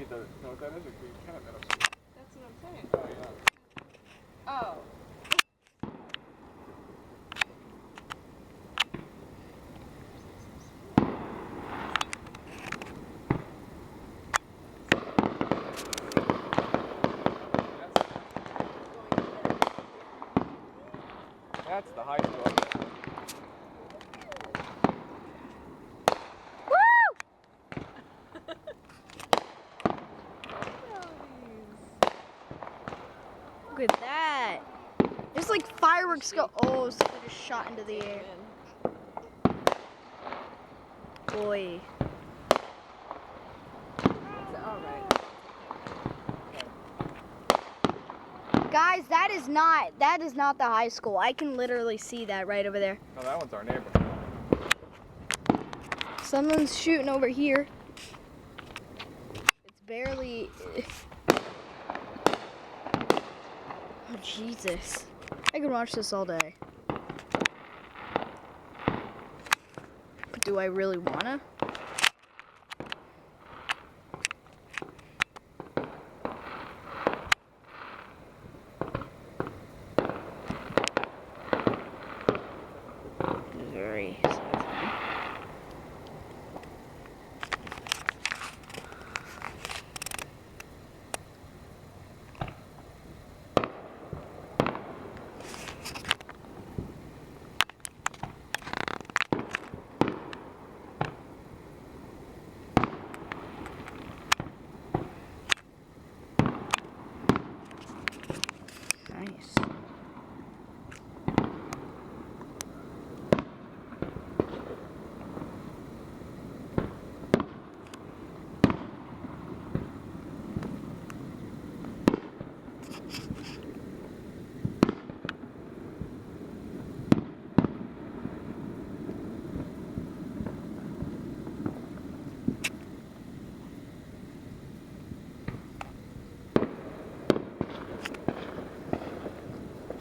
doesn't know what that is, or you can at middle school. That's what I'm saying. Oh, yeah. Oh. That's the high school. Look at that. There's like fireworks go. Oh, something just shot into the air. Boy. Guys, that is not the high school. I can literally see that right over there. No, that one's our neighbor. Someone's shooting over here. It's barely. Oh, Jesus. I could watch this all day. But do I really wanna? Very sad. Nice.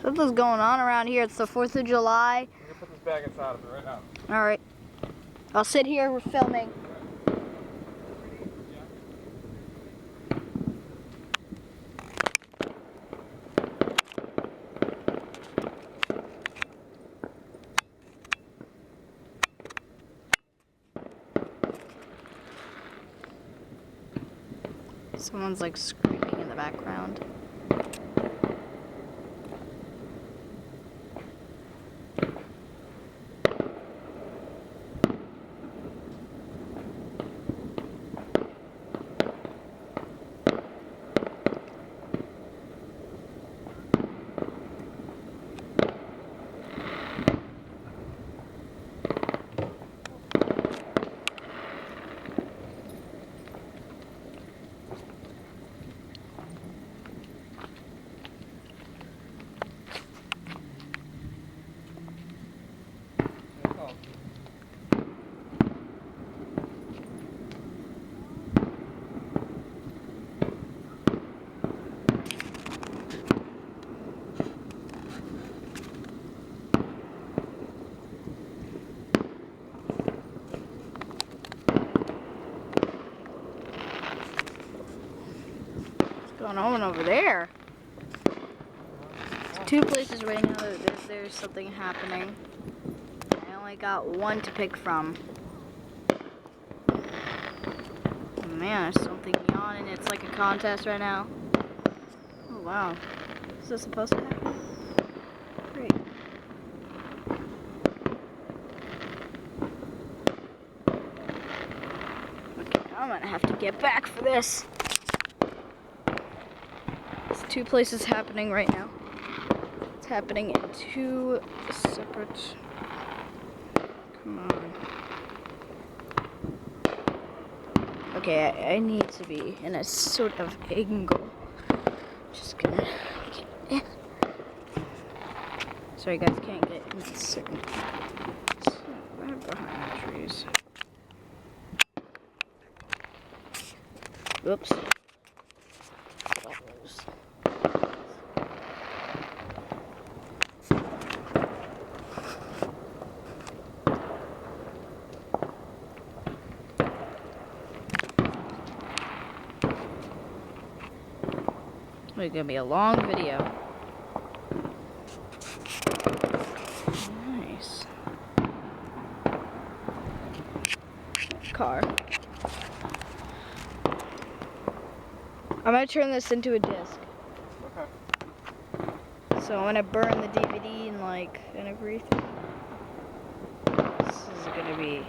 Something's going on around here. It's the 4th of July. You can put this bag inside of it right now. All right. I'll sit here. We're filming. Someone's like screaming in the background. What's going on over there? There's 2 places right now that there's something happening. I only got one to pick from. Oh man, there's something yawning. It's like a contest right now. Oh wow. Is this supposed to happen? Great. Okay, I'm gonna have to get back for this. There's 2 places happening right now. It's happening in 2 separate. Come on. Okay, I need to be in a sort of angle. Just gonna get in. Sorry guys, can't get in a certain. Right behind the trees. Whoops. It's gonna be a long video. Nice. Car. I'm gonna turn this into a disc. Okay. So I'm gonna burn the DVD and everything. This is gonna be.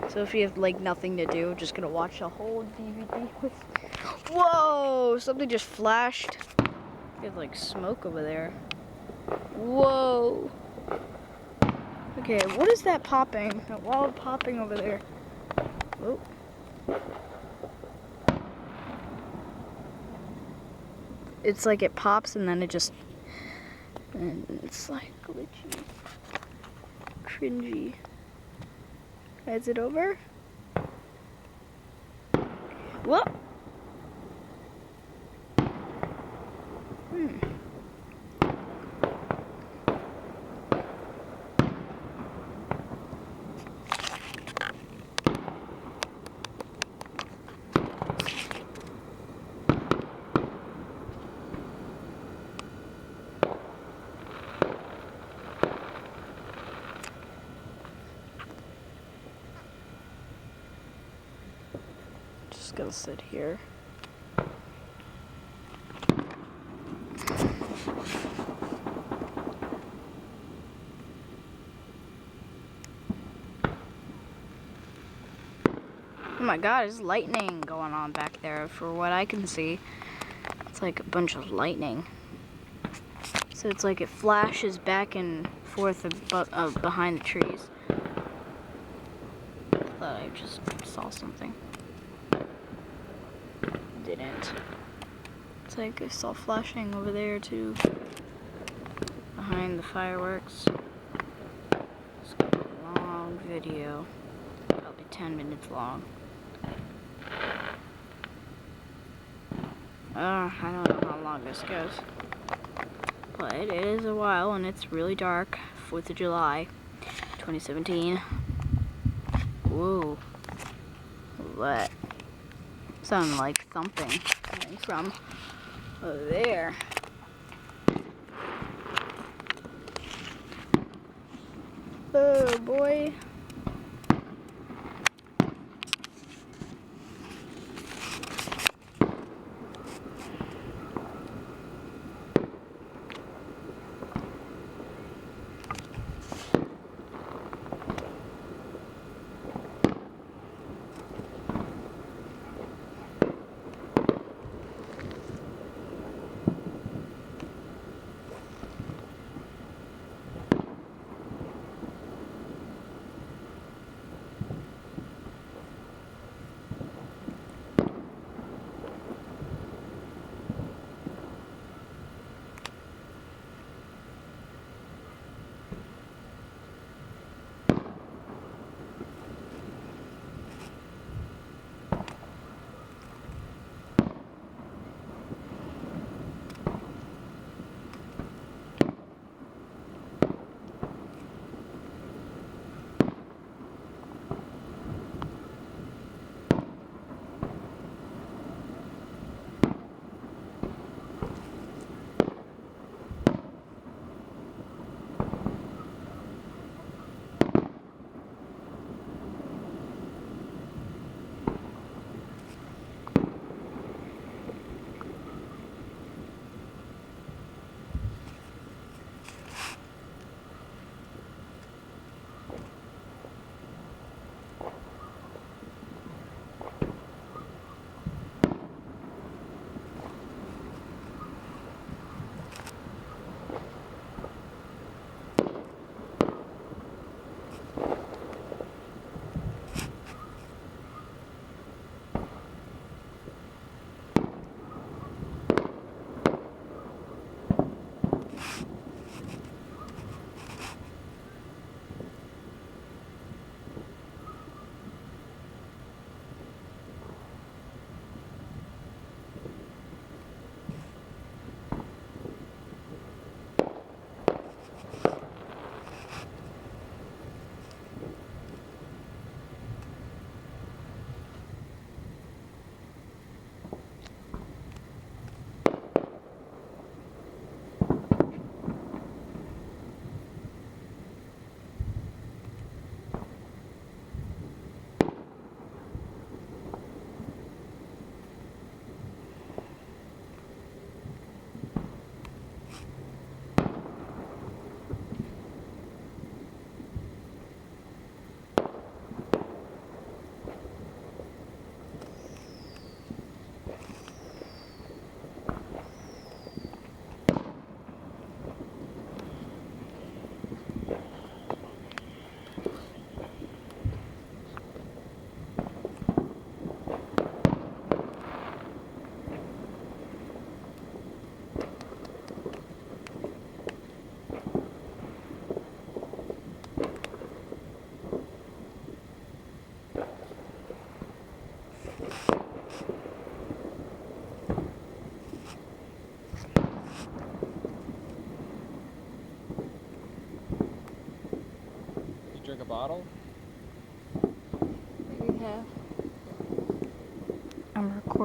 So if you have nothing to do, just gonna watch the whole DVD with. Whoa! Something just flashed. There's smoke over there. Whoa! Okay, what is that popping? That wild popping over there. Oh. It's like it pops and then it just. And it's glitchy. Cringy. Is it over? What? Just gonna sit here. Oh my god, there's lightning going on back there for what I can see. It's like a bunch of lightning. So it's like it flashes back and forth behind the trees. I thought I just saw something. Didn't. It's like I saw flashing over there too. Behind the fireworks. It's gonna be a long video. Probably 10 minutes long. I don't know how long this goes. But it is a while and it's really dark. 4th of July, 2017. Whoa. What? Sounded like thumping coming from over there. Oh boy.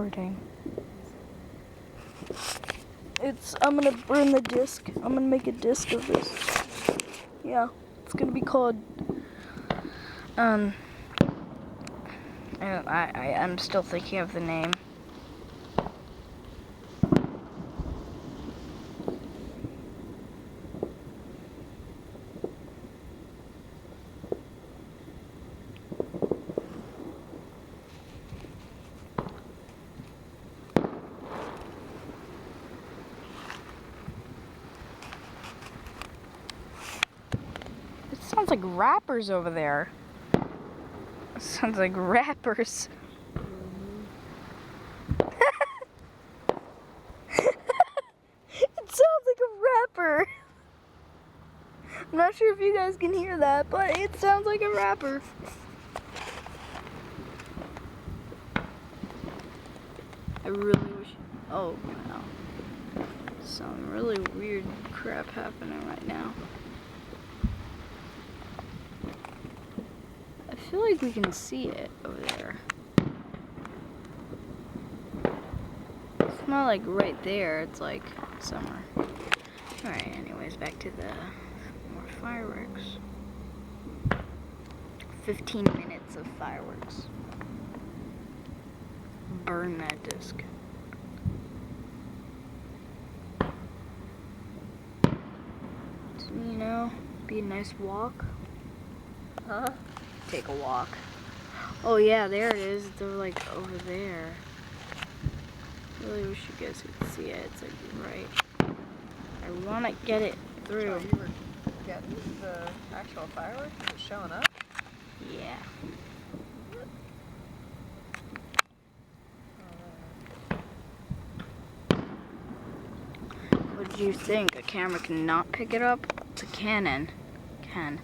recording. I'm gonna burn the disc. I'm gonna make a disc of this. Yeah, it's gonna be called, I'm still thinking of the name. Sounds like rappers over there. Sounds like rappers. It sounds like a rapper. I'm not sure if you guys can hear that, but it sounds like a rapper. I really wish. Oh no. Some really weird crap happening right now. I feel like we can see it over there. It's not like right there, it's like somewhere. Alright, anyways, back to the more fireworks. 15 minutes of fireworks. Burn that disc. You know, be a nice walk. Huh? Take a walk. Oh yeah, there it is. They're like over there. I really wish you guys could see it. It's like right. I want to get it through. So you were getting the actual fireworks? Is it showing up? Yeah. What do you think? A camera cannot pick it up? It's a Canon. Can.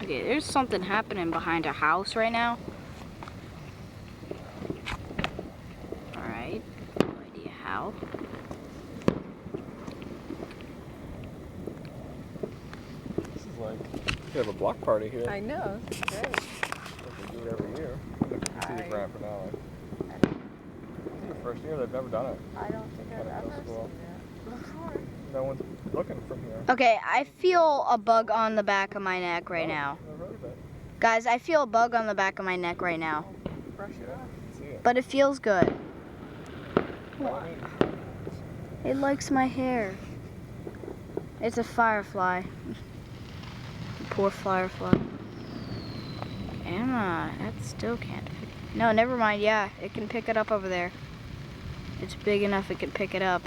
Okay, there's something happening behind a house right now. Alright, no idea how. This is like, you have a block party here. I know, it's great. They do it every year. You see the Grand Finale. This is the first year they've never done it. I don't think I've Middle ever school. seen that before. No one's looking from here. Okay, I feel a bug on the back of my neck right now. Never heard of it. Guys, I feel a bug on the back of my neck right now. Brush it off. See it. But it feels good. Well, I mean, It likes my hair. It's a firefly. Poor firefly. Emma, that still can't pick. No, never mind. Yeah, it can pick it up over there. It's big enough it can pick it up.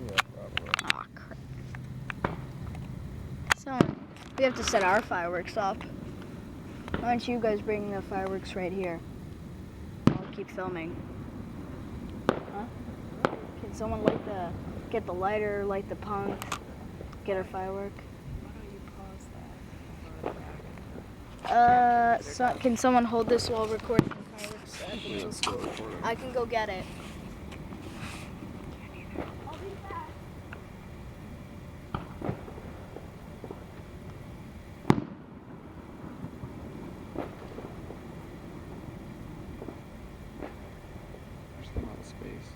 yeah, probably. Aw, crap. So, we have to set our fireworks off. Why don't you guys bring the fireworks right here? I'll keep filming. Huh? Can someone get the lighter, light the punk, get our firework? Why don't you pause that? Can someone hold this while recording the fireworks? Yeah, it's still recording. I can go get it. There's the amount of space.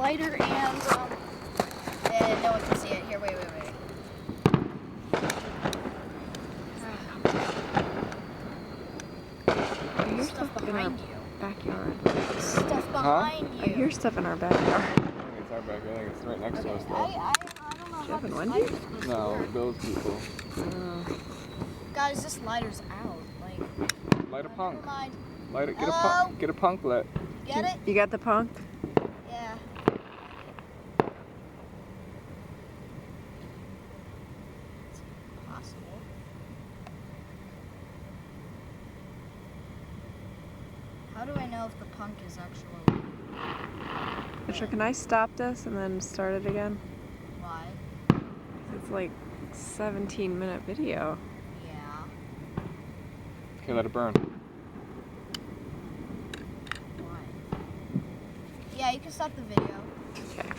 lighter and no one can see it. Here, wait. I hear Stuff stuff in our behind you. backyard. Stuff behind I you. hear stuff in our backyard. I think it's our back. I think it's right next to us, though. I don't know how Jeff and this Wendy? lighter's supposed to No, work. those people. Guys, this lighter's out. Like, Light a never punk. mind. Light it. Get a Hello? punk. Get a punk lit. Get it? You got the punk? Yeah. It's possible. How do I know if the punk is actually... Mitchell, can I stop this and then start it again? Why? It's like 17-minute video. Yeah. Okay, let it burn. Why? Yeah, you can stop the video. Okay.